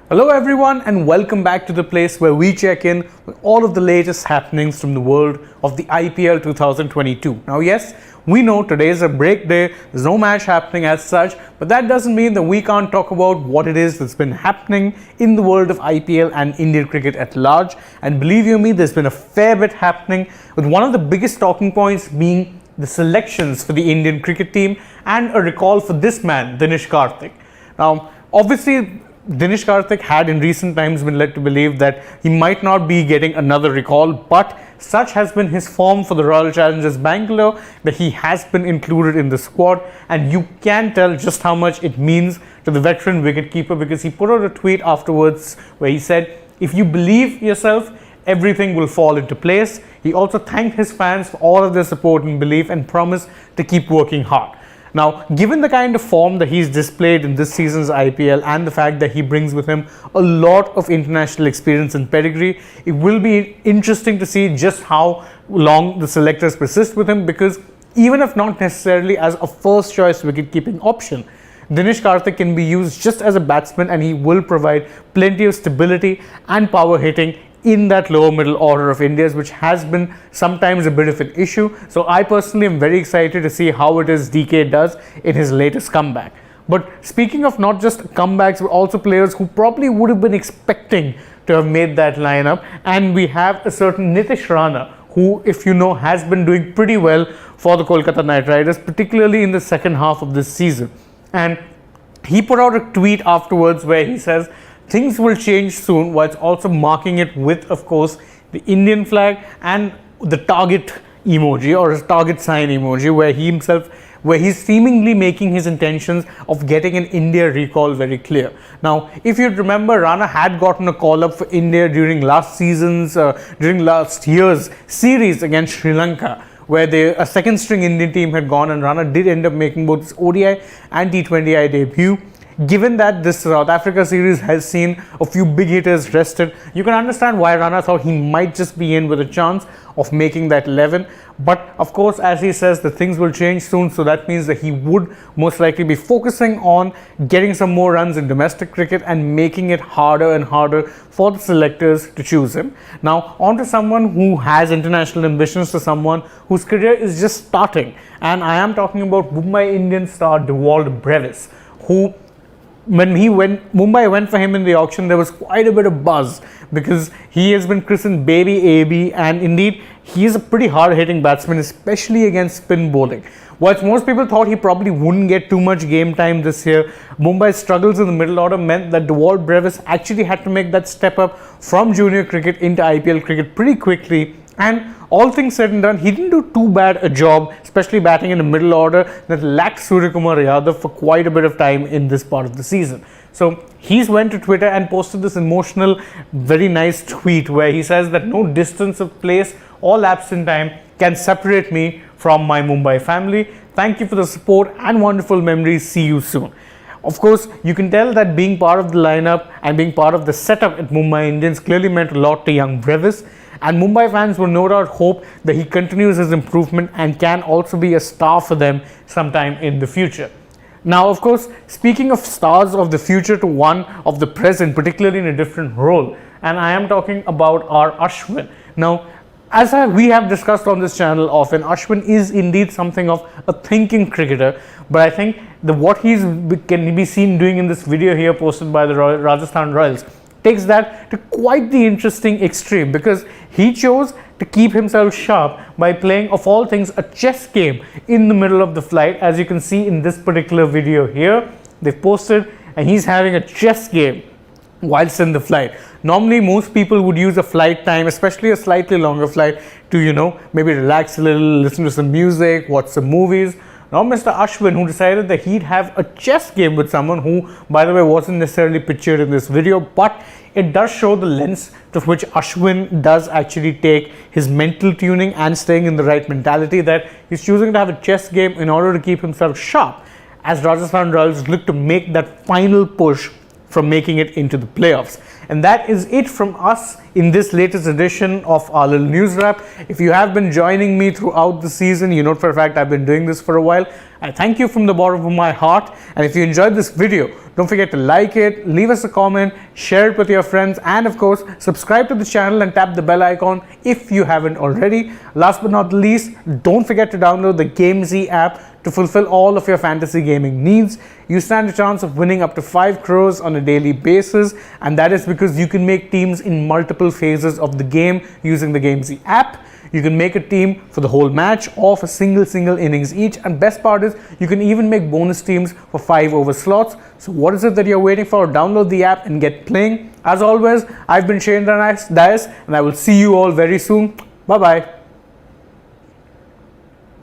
Hello everyone and welcome back to the place where we check in with all of the latest happenings from the world of the IPL 2022. Now yes, we know today is a break day, there's no match happening as such, but that doesn't mean that we can't talk about what it is that's been happening in the world of IPL and Indian cricket at large. And believe you me, there's been a fair bit happening, with one of the biggest talking points being the selections for the Indian cricket team and a recall for this man, Dinesh Karthik. Now obviously Dinesh Karthik had in recent times been led to believe that he might not be getting another recall, but such has been his form for the Royal Challengers Bangalore that he has been included in the squad, and you can tell just how much it means to the veteran wicketkeeper, because he put out a tweet afterwards where he said, "If you believe yourself, everything will fall into place." He also thanked his fans for all of their support and belief and promised to keep working hard. Now, given the kind of form that he's displayed in this season's IPL and the fact that he brings with him a lot of international experience and pedigree, it will be interesting to see just how long the selectors persist with him, because even if not necessarily as a first choice wicket-keeping option, Dinesh Karthik can be used just as a batsman, and he will provide plenty of stability and power hitting in that lower middle order of India's, which has been sometimes a bit of an issue. So I personally am very excited to see how it is DK does in his latest comeback. But speaking of not just comebacks, but also players who probably would have been expecting to have made that lineup, and we have a certain Nitish Rana, who, if you know, has been doing pretty well for the Kolkata Knight Riders, particularly in the second half of this season. And he put out a tweet afterwards where he says things will change soon, whilst also marking it with, of course, the Indian flag and the target emoji, or his target sign emoji, where he's seemingly making his intentions of getting an India recall very clear. Now, if you remember, Rana had gotten a call up for India during last year's series against Sri Lanka, where a second string Indian team had gone, and Rana did end up making both his ODI and T20I debut. Given that this South Africa series has seen a few big hitters rested, you can understand why Rana thought he might just be in with a chance of making that 11. But of course, as he says, the things will change soon, so that means that he would most likely be focusing on getting some more runs in domestic cricket and making it harder and harder for the selectors to choose him. Now, on to someone who has international ambitions, to someone whose career is just starting, and I am talking about Mumbai Indians star Dewalt Bress, who, when Mumbai went for him in the auction, there was quite a bit of buzz, because he has been christened Baby AB, and indeed he is a pretty hard-hitting batsman, especially against spin bowling. Whilst most people thought he probably wouldn't get too much game time this year, Mumbai's struggles in the middle order meant that Dewalt Bress actually had to make that step up from junior cricket into IPL cricket pretty quickly. And all things said and done, he didn't do too bad a job, especially batting in the middle order that lacked Suryakumar Yadav for quite a bit of time in this part of the season. So he's went to Twitter and posted this emotional, very nice tweet where he says that no distance of place or lapse in time can separate me from my Mumbai family. Thank you for the support and wonderful memories. See you soon. Of course, you can tell that being part of the lineup and being part of the setup at Mumbai Indians clearly meant a lot to young Bress. And Mumbai fans will no doubt hope that he continues his improvement and can also be a star for them sometime in the future. Now, of course, speaking of stars of the future to one of the present, particularly in a different role, and I am talking about our Ashwin. Now, as we have discussed on this channel often, Ashwin is indeed something of a thinking cricketer, but I think what can be seen doing in this video here posted by the Rajasthan Royals takes that to quite the interesting extreme, because he chose to keep himself sharp by playing, of all things, a chess game in the middle of the flight. As you can see in this particular video here, they've posted, and he's having a chess game whilst in the flight. Normally, most people would use a flight time, especially a slightly longer flight, to, maybe relax a little, listen to some music, watch some movies. Now, Mr. Ashwin, who decided that he'd have a chess game with someone who, by the way, wasn't necessarily pictured in this video, but it does show the lens to which Ashwin does actually take his mental tuning and staying in the right mentality, that he's choosing to have a chess game in order to keep himself sharp as Rajasthan Royals look to make that final push from making it into the playoffs. And that is it from us in this latest edition of our little news wrap. If you have been joining me throughout the season, you know for a fact I've been doing this for a while. I thank you from the bottom of my heart, and if you enjoyed this video, don't forget to like it, leave us a comment, share it with your friends, and of course subscribe to the channel and tap the bell icon if you haven't already. Last but not least, don't forget to download the Gamezy app to fulfill all of your fantasy gaming needs. You stand a chance of winning up to 5 crores on a daily basis, and that is because you can make teams in multiple phases of the game using the Gamezy app. You can make a team for the whole match or for single innings each, and best part is you can even make bonus teams for 5 over slots. So what is it that you're waiting for? Download the app and get playing. As always, I've been Shane Dinesh, and I will see you all very soon. Bye bye.